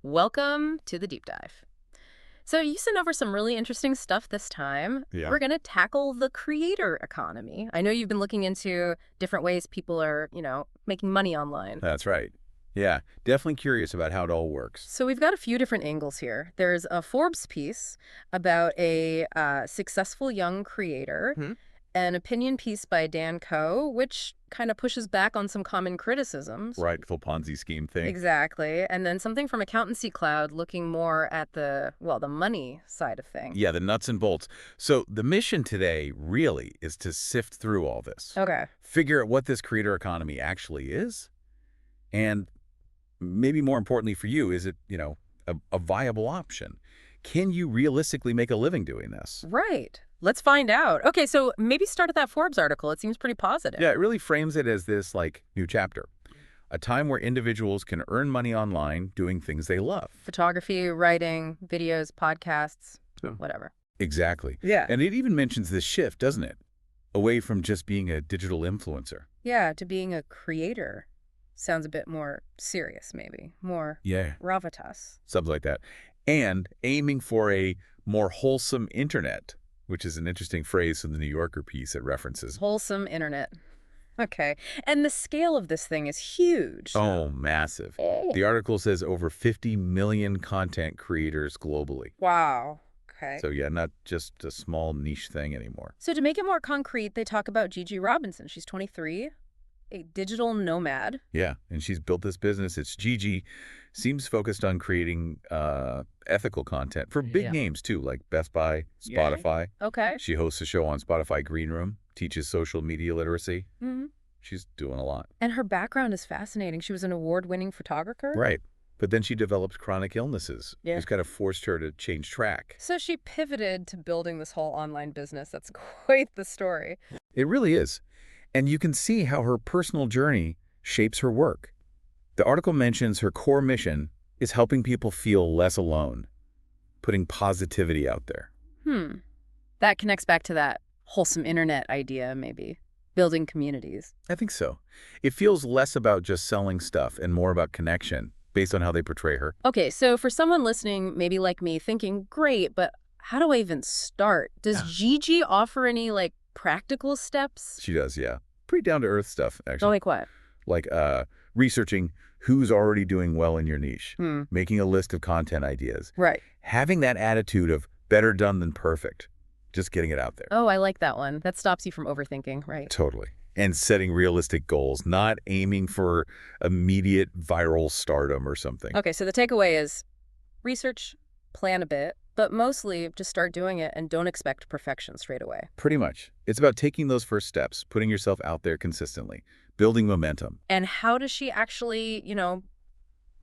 Welcome to the deep dive. So you sent over some really interesting stuff this time. Yeah, We're going to tackle the creator economy. I know you've been looking into different ways people are, making money online. that's right. Yeah, definitely curious about how it all works. So we've got a few different angles here. There's a Forbes piece about a successful young creator, Hmm? an opinion piece by Dan Coe, which kind of pushes back on some common criticisms. Right, full Ponzi scheme thing. Exactly. And then something from Accountancy Cloud looking more at the money side of things. Yeah, the nuts and bolts. So the mission today really is to sift through all this, Okay. figure out what this creator economy actually is, and maybe more importantly for you, is it, a viable option? Can you realistically make a living doing this? Right. Let's find out. Okay, so maybe start at that Forbes article. It seems pretty positive. Yeah, it really frames it as this, new chapter, a time where individuals can earn money online doing things they love. Photography, writing, videos, podcasts, Yeah. whatever. Exactly. Yeah. And it even mentions this shift, doesn't it? Away from just being a digital influencer. Yeah, to being a creator sounds a bit more serious, maybe. More Yeah, gravitas. something like that. And aiming for a more wholesome internet, which is an interesting phrase from the New Yorker piece it references. Wholesome internet. Okay. And the scale of this thing is huge. Oh, massive. The article says over 50 million content creators globally. Wow. Okay. So yeah, not just a small niche thing anymore. So to make it more concrete, they talk about Gigi Robinson. She's 23, a digital nomad. Yeah, and she's built this business. It's Gigi. Seems focused on creating ethical content for big Yeah. names, too, like Best Buy, Yeah. Spotify. Okay. She hosts a show on Spotify Green Room, teaches social media literacy. Hmm. She's doing a lot. And her background is fascinating. She was an award-winning photographer. Right. But then she developed chronic illnesses. Yeah. It's kind of forced her to change track. So she pivoted to building this whole online business. That's quite the story. It really is. And you can see how her personal journey shapes her work. The article mentions her core mission is helping people feel less alone, putting positivity out there. That connects back to that wholesome internet idea, maybe. Building communities. I think so. It feels less about just selling stuff and more about connection based on how they portray her. Okay, so for someone listening, maybe like me, thinking, great, but how do I even start? Does Yeah. Gigi offer any, practical steps? She does, yeah. Pretty down-to-earth stuff, Oh, actually. like what? Like researching who's already doing well in your niche, Hmm. making a list of content ideas, Right. having that attitude of better done than perfect, just getting it out there. Oh, I like that one. That stops you from overthinking, right? Totally. And setting realistic goals, not aiming for immediate viral stardom or something. Okay, so the takeaway is research, plan a bit, but mostly just start doing it and don't expect perfection straight away. Pretty much. It's about taking those first steps, putting yourself out there consistently, building momentum. And how does she actually,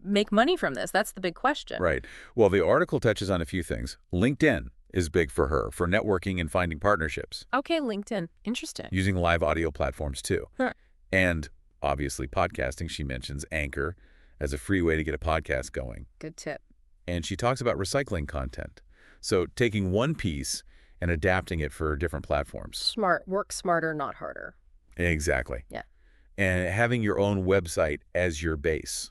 make money from this? That's the big question. Right. Well, the article touches on a few things. LinkedIn is big for her, for networking and finding partnerships, Okay, LinkedIn. Interesting. using live audio platforms too. Huh. And obviously podcasting, she mentions Anchor as a free way to get a podcast going. Good tip. And she talks about recycling content. So taking one piece and adapting it for different platforms. Smart. Work smarter, not harder. Exactly. Yeah. And having your own website as your base,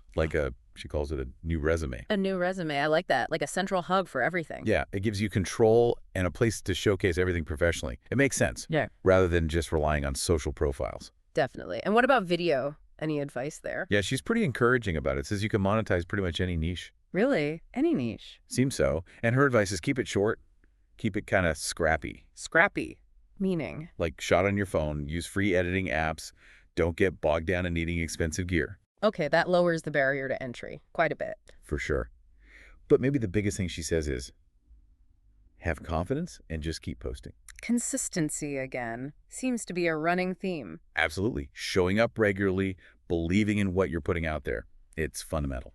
she calls it a new resume. A new resume. I like that. Like a central hub for everything. Yeah, it gives you control and a place to showcase everything professionally. It makes sense. Yeah. Rather than just relying on social profiles. Definitely. And what about video? Any advice there? Yeah, she's pretty encouraging about it. Says you can monetize pretty much any niche. Really? Any niche? Seems so. And her advice is keep it short, keep it kind of scrappy. Scrappy. Meaning? Like shot on your phone, use free editing apps, don't get bogged down in needing expensive gear. Okay, that lowers the barrier to entry quite a bit. For sure. But maybe the biggest thing she says is have confidence and just keep posting. Consistency again. Seems to be a running theme. Absolutely. Showing up regularly, believing in what you're putting out there. It's fundamental.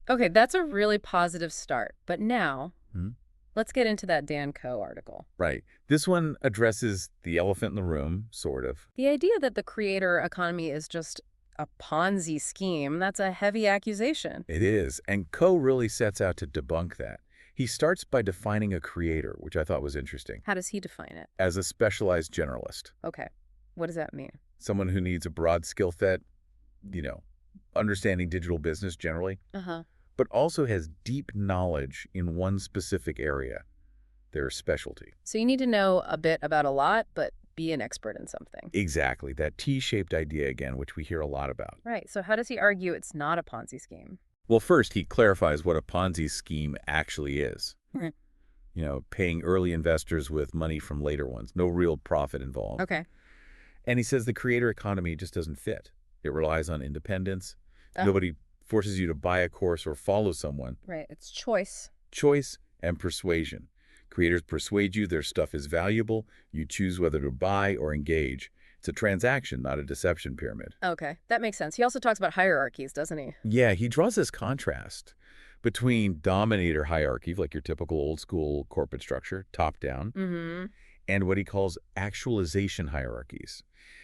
Okay, that's a really positive start. But now, Hmm? let's get into that Dan Coe article. Right. This one addresses the elephant in the room, sort of. The idea that the creator economy is just a Ponzi scheme, that's a heavy accusation. It is. And Coe really sets out to debunk that. He starts by defining a creator, which I thought was interesting, How does he define it? as a specialized generalist. Okay, what does that mean? Someone who needs a broad skill set, understanding digital business generally, Uh-huh. but also has deep knowledge in one specific area, their specialty. So you need to know a bit about a lot, but be an expert in something. Exactly, that T-shaped idea again, which we hear a lot about. Right. So how does he argue it's not a Ponzi scheme? Well, first, he clarifies what a Ponzi scheme actually is. Hmm. Paying early investors with money from later ones. No real profit involved. Okay. And he says the creator economy just doesn't fit. It relies on independence. Oh, Nobody forces you to buy a course or follow someone. right. It's choice. Choice and persuasion. Creators persuade you their stuff is valuable. You choose whether to buy or engage. It's a transaction, not a deception pyramid. Okay. That makes sense. He also talks about hierarchies, doesn't he? Yeah, he draws this contrast between dominator hierarchy, like your typical old school corporate structure, top down, Mm-hmm. and what he calls actualization hierarchies.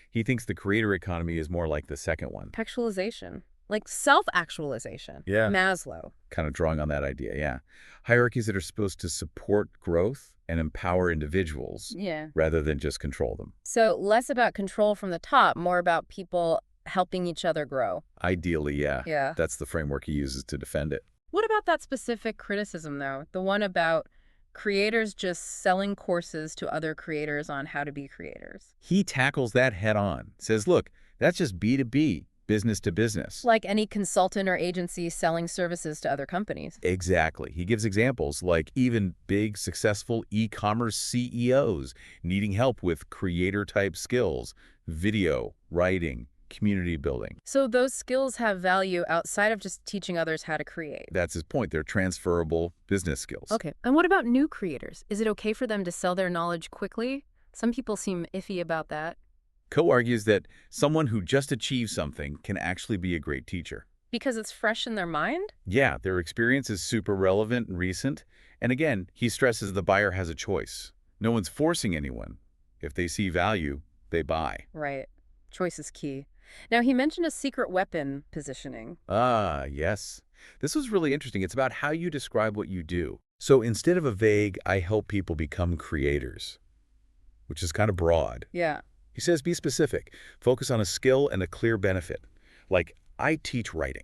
He thinks the creator economy is more like the second one. Actualization. Like self-actualization. Yeah. Maslow. Kind of drawing on that idea, yeah. Hierarchies that are supposed to support growth and empower individuals Yeah. rather than just control them. So less about control from the top, more about people helping each other grow. Ideally, yeah. Yeah. That's the framework he uses to defend it. What about that specific criticism, though? The one about creators just selling courses to other creators on how to be creators. He tackles that head on, says, look, that's just B2B, business to business. Like any consultant or agency selling services to other companies. Exactly. He gives examples like even big, successful e-commerce CEOs needing help with creator-type skills, video, writing, community building. So those skills have value outside of just teaching others how to create. That's his point. They're transferable business skills. Okay. And what about new creators? Is it okay for them to sell their knowledge quickly? Some people seem iffy about that. Coe argues that someone who just achieved something can actually be a great teacher. Because it's fresh in their mind? Yeah, their experience is super relevant and recent. And again, he stresses the buyer has a choice. No one's forcing anyone. If they see value, they buy. Right. Choice is key. Now, he mentioned a secret weapon positioning. Ah, yes. This was really interesting. It's about how you describe what you do. So instead of a vague, I help people become creators, which is kind of broad, Yeah. he says be specific. Focus on a skill and a clear benefit. Like, I teach writing.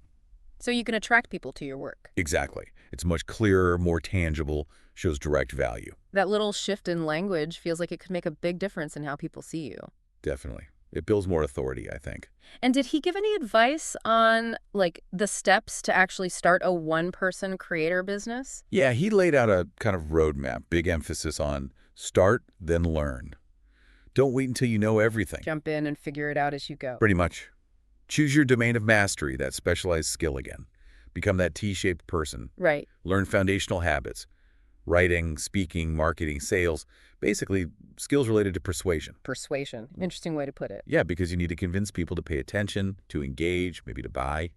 So you can attract people to your work. Exactly. It's much clearer, more tangible, shows direct value. That little shift in language feels like it could make a big difference in how people see you. Definitely. It builds more authority, I think. And did he give any advice on, like, the steps to actually start a one-person creator business? Yeah, he laid out a kind of roadmap, big emphasis on start, then learn. Don't wait until you know everything. Jump in and figure it out as you go. Pretty much. Choose your domain of mastery, that specialized skill again. Become that T-shaped person. Right. Learn foundational habits. Writing, speaking, marketing, sales. Basically, skills related to persuasion. Persuasion. Interesting way to put it. Yeah, because you need to convince people to pay attention, to engage, maybe to buy.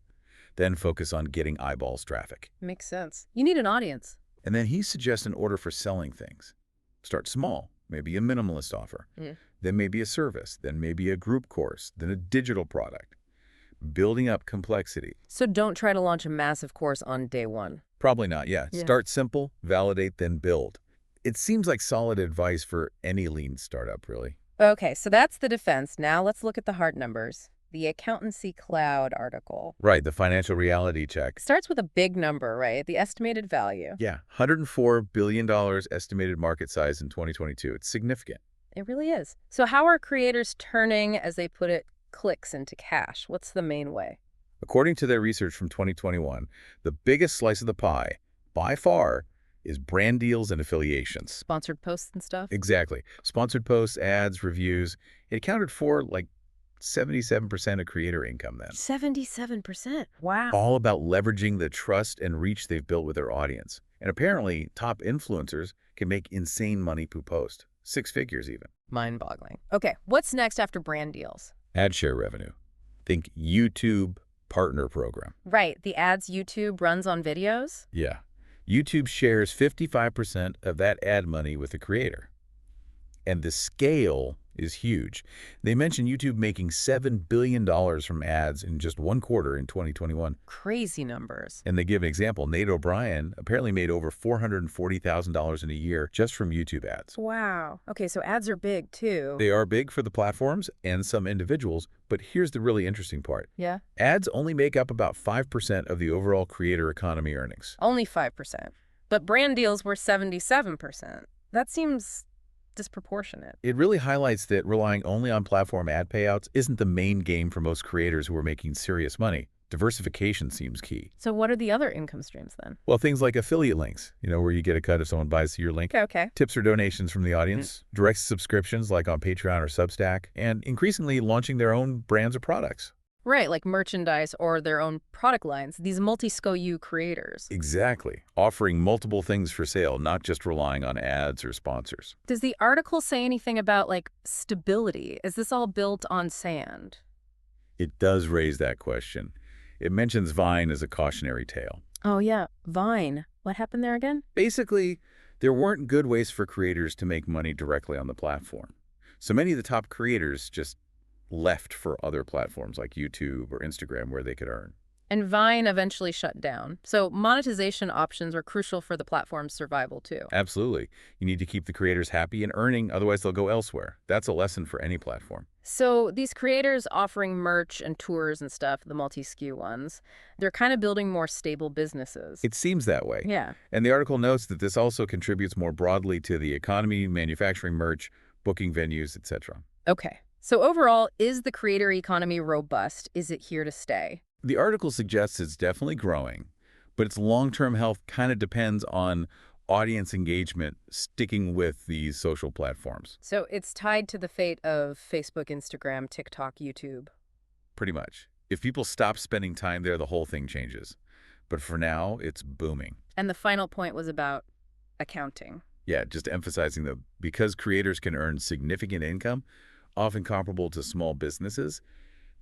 Then focus on getting eyeballs traffic. Makes sense. You need an audience. And then he suggests an order for selling things. Start small, maybe a minimalist offer. Then maybe a service, then maybe a group course, then a digital product. Building up complexity. So don't try to launch a massive course on day one. Probably not, yeah. Yeah. Start simple, validate, then build. It seems like solid advice for any lean startup, really. Okay, so that's the defense. Now let's look at the hard numbers. The Accountancy Cloud article. Right, the financial reality check. Starts with a big number, right? The estimated value. Yeah, $104 billion estimated market size in 2022. It's significant. It really is. So how are creators turning, as they put it, clicks into cash? What's the main way? According to their research from 2021, the biggest slice of the pie, by far, is brand deals and affiliations. Sponsored posts and stuff? Exactly. Sponsored posts, ads, reviews. It accounted for like 77% of creator income then. 77%. Wow. All about leveraging the trust and reach they've built with their audience. And apparently, top influencers can make insane money per post. 6 figures even. Mind-boggling. Okay, what's next after brand deals? Ad share revenue. Think YouTube partner program. Right, the ads YouTube runs on videos? Yeah. YouTube shares 55% of that ad money with the creator. And the scale is huge. They mention YouTube making $7 billion from ads in just one quarter in 2021. Crazy numbers. And they give an example. Nate O'Brien apparently made over $440,000 in a year just from YouTube ads. Wow. Okay, so ads are big too. They are big for the platforms and some individuals, but here's the really interesting part. Yeah. Ads only make up about 5% of the overall creator economy earnings. Only 5%. But brand deals were 77%. That seems disproportionate. It really highlights that relying only on platform ad payouts isn't the main game for most creators who are making serious money. Diversification seems key. So what are the other income streams then? Well, things like affiliate links, where you get a cut if someone buys your link. Okay. Tips or donations from the audience, direct subscriptions like on Patreon or Substack, and increasingly launching their own brands or products. Right, like merchandise or their own product lines, these multi-SKU creators. Exactly. Offering multiple things for sale, not just relying on ads or sponsors. Does the article say anything about, like, stability? Is this all built on sand? It does raise that question. It mentions Vine as a cautionary tale. Oh, yeah, Vine. What happened there again? Basically, there weren't good ways for creators to make money directly on the platform. So many of the top creators just left for other platforms like YouTube or Instagram where they could earn. And Vine eventually shut down. So monetization options are crucial for the platform's survival, too. Absolutely. You need to keep the creators happy and earning, otherwise they'll go elsewhere. That's a lesson for any platform. So these creators offering merch and tours and stuff, the multi-SKU ones, they're kind of building more stable businesses. It seems that way. Yeah. And the article notes that this also contributes more broadly to the economy, manufacturing merch, booking venues, etc. Okay. So overall, is the creator economy robust? Is it here to stay? The article suggests it's definitely growing, but its long-term health kind of depends on audience engagement sticking with these social platforms. So it's tied to the fate of Facebook, Instagram, TikTok, YouTube. Pretty much. If people stop spending time there, the whole thing changes. But for now, it's booming. And the final point was about accounting. Yeah, just emphasizing that because creators can earn significant income, often comparable to small businesses,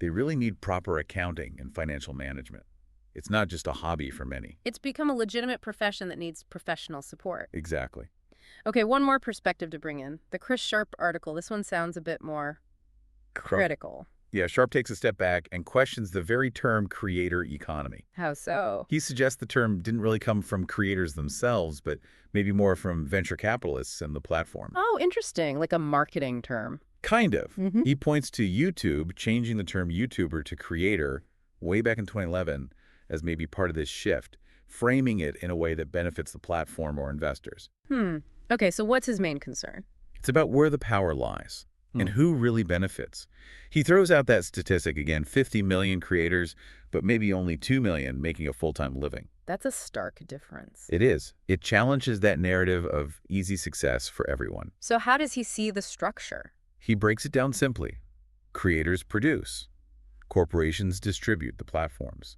they really need proper accounting and financial management. It's not just a hobby for many. It's become a legitimate profession that needs professional support. Exactly. Okay, one more perspective to bring in. The Chris Sharp article, this one sounds a bit more critical. Yeah, Sharp takes a step back and questions the very term creator economy. How so? He suggests the term didn't really come from creators themselves, but maybe more from venture capitalists and the platform. Oh, interesting. Like a marketing term. Kind of. Mm-hmm. He points to YouTube changing the term YouTuber to creator way back in 2011 as maybe part of this shift, framing it in a way that benefits the platform or investors. Okay, so what's his main concern? It's about where the power lies and who really benefits. He throws out that statistic again, 50 million creators, but maybe only 2 million making a full-time living. That's a stark difference. It is. It challenges that narrative of easy success for everyone. So how does he see the structure? He breaks it down simply. Creators produce. Corporations distribute the platforms.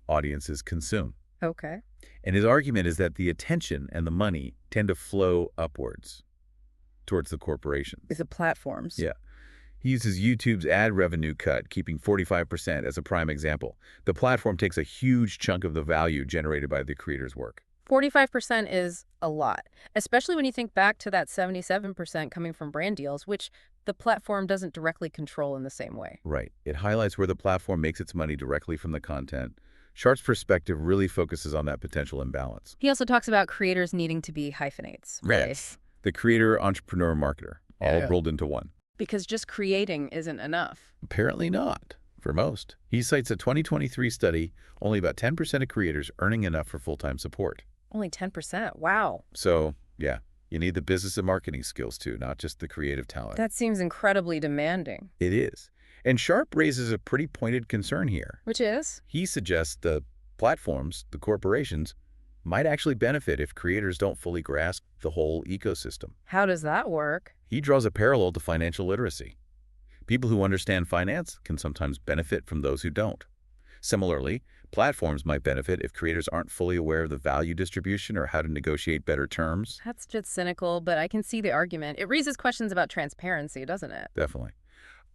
Audiences consume. Okay. And his argument is that the attention and the money tend to flow upwards towards the corporations. Is it platforms? Yeah. He uses YouTube's ad revenue cut, keeping 45% as a prime example. The platform takes a huge chunk of the value generated by the creator's work. 45% is a lot, especially when you think back to that 77% coming from brand deals, which the platform doesn't directly control in the same way. Right. It highlights where the platform makes its money directly from the content. Sharp's perspective really focuses on that potential imbalance. He also talks about creators needing to be hyphenates. Yes. The creator, entrepreneur, marketer, all rolled into one. Because just creating isn't enough. Apparently not, for most. He cites a 2023 study, only about 10% of creators earning enough for full-time support. Only 10%? Wow. So, yeah, you need the business and marketing skills too, not just the creative talent. That seems incredibly demanding. It is. And Sharp raises a pretty pointed concern here. Which is? He suggests the platforms, the corporations, might actually benefit if creators don't fully grasp the whole ecosystem. How does that work? He draws a parallel to financial literacy. People who understand finance can sometimes benefit from those who don't. Similarly, platforms might benefit if creators aren't fully aware of the value distribution or how to negotiate better terms. That's just cynical, but I can see the argument. It raises questions about transparency, doesn't it? Definitely.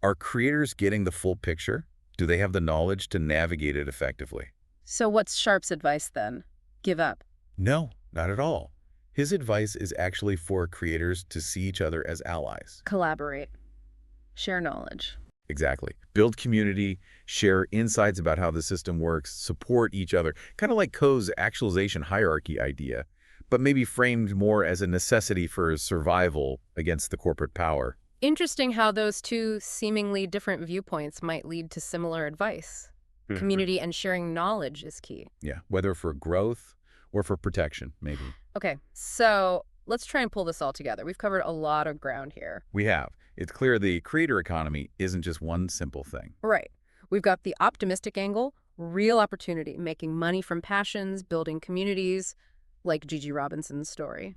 Are creators getting the full picture? Do they have the knowledge to navigate it effectively? So what's Sharp's advice then? Give up. No, not at all. His advice is actually for creators to see each other as allies. Collaborate. Share knowledge. Exactly. Build community, share insights about how the system works, support each other, kind of like Coe's actualization hierarchy idea, but maybe framed more as a necessity for survival against the corporate power. Interesting how those two seemingly different viewpoints might lead to similar advice. Mhm. Community and sharing knowledge is key. Yeah, whether for growth or for protection, maybe. Okay, so let's try and pull this all together. We've covered a lot of ground here. We have. It's clear the creator economy isn't just one simple thing. Right. We've got the optimistic angle, real opportunity, making money from passions, building communities, like Gigi Robinson's story.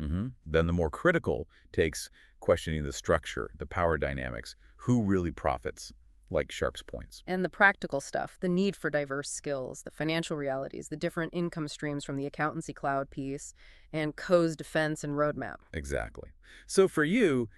Then the more critical takes questioning the structure, the power dynamics, who really profits, like Sharp's points. And the practical stuff, the need for diverse skills, the financial realities, the different income streams from the accountancy cloud piece, and Coe's defense and roadmap. Exactly. So for you,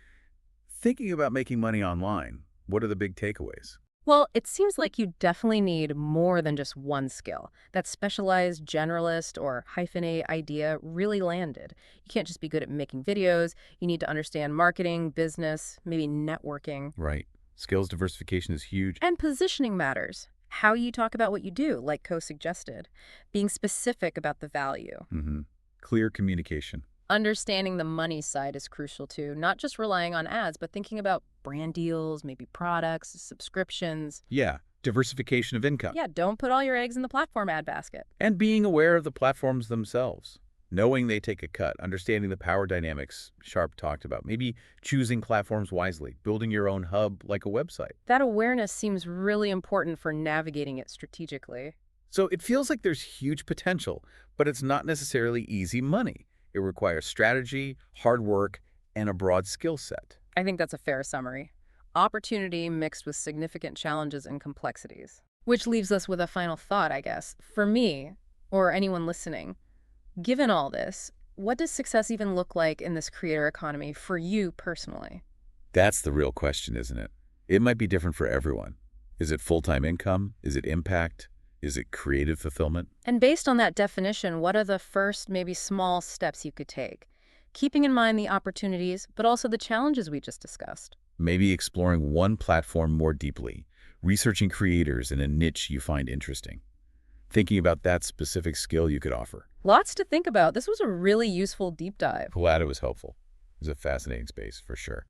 thinking about making money online, what are the big takeaways? Well, it seems like you definitely need more than just one skill. That specialized generalist or hyphenate idea really landed. You can't just be good at making videos. You need to understand marketing, business, maybe networking. Right. Skills diversification is huge. And positioning matters. How you talk about what you do, like Co suggested. Being specific about the value. hmm Clear communication. Understanding the money side is crucial too, not just relying on ads, but thinking about brand deals, maybe products, subscriptions. Yeah, diversification of income. Yeah, don't put all your eggs in the platform ad basket. And being aware of the platforms themselves. Knowing they take a cut, understanding the power dynamics Sharp talked about, maybe choosing platforms wisely, building your own hub like a website. That awareness seems really important for navigating it strategically. So it feels like there's huge potential, but it's not necessarily easy money. It requires strategy, hard work, and a broad skill set. I think that's a fair summary. Opportunity mixed with significant challenges and complexities. Which leaves us with a final thought, I guess. For me, or anyone listening, given all this, what does success even look like in this creator economy for you personally? That's the real question, isn't it? It might be different for everyone. Is it full-time income? Is it impact? Is it creative fulfillment? And based on that definition, what are the first, maybe small steps you could take? Keeping in mind the opportunities, but also the challenges we just discussed. Maybe exploring one platform more deeply, researching creators in a niche you find interesting, thinking about that specific skill you could offer. Lots to think about. This was a really useful deep dive. Glad it was helpful. It was a fascinating space, for sure.